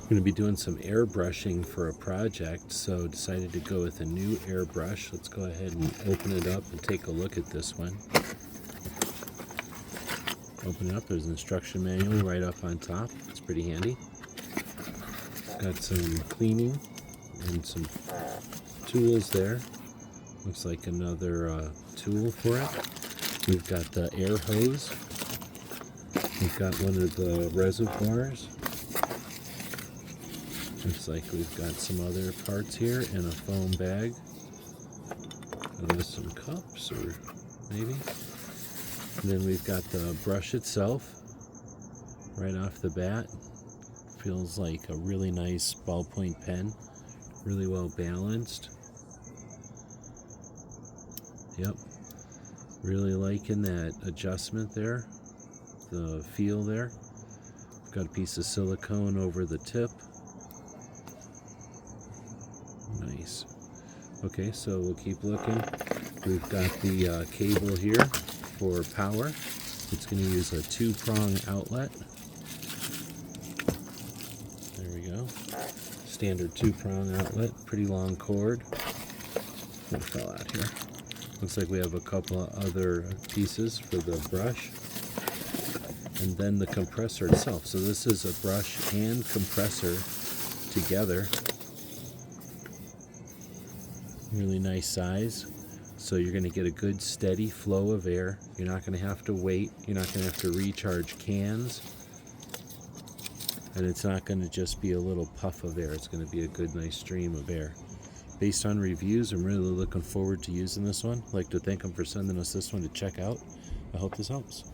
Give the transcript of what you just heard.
I'm going to be doing some airbrushing for a project, so decided to go with a new airbrush. Let's go ahead and open it up and take a look at this one. Open it up, there's an instruction manual right up on top. It's pretty handy. Got some cleaning and some tools there. Looks like another tool for it. We've got the air hose. We've got one of the reservoirs. Looks like we've got some other parts here and a foam bag. There's some cups, or maybe. And then we've got the brush itself right off the bat. Feels like a really nice ballpoint pen. Really well balanced. Yep. Really liking that adjustment there. The feel there. We've got a piece of silicone over the tip. Nice. Okay, so we'll keep looking. We've got the cable here for power. It's going to use a 2-prong outlet. There we go. Standard 2-prong outlet. Pretty long cord. It fell out here. Looks like we have a couple of other pieces for the brush. And then the compressor itself. So this is a brush and compressor together. Really nice size. So you're going to get a good steady flow of air. You're not going to have to wait. You're not going to have to recharge cans. And it's not going to just be a little puff of air. It's going to be a good nice stream of air. Based on reviews, I'm really looking forward to using this one. I'd like to thank them for sending us this one to check out. I hope this helps.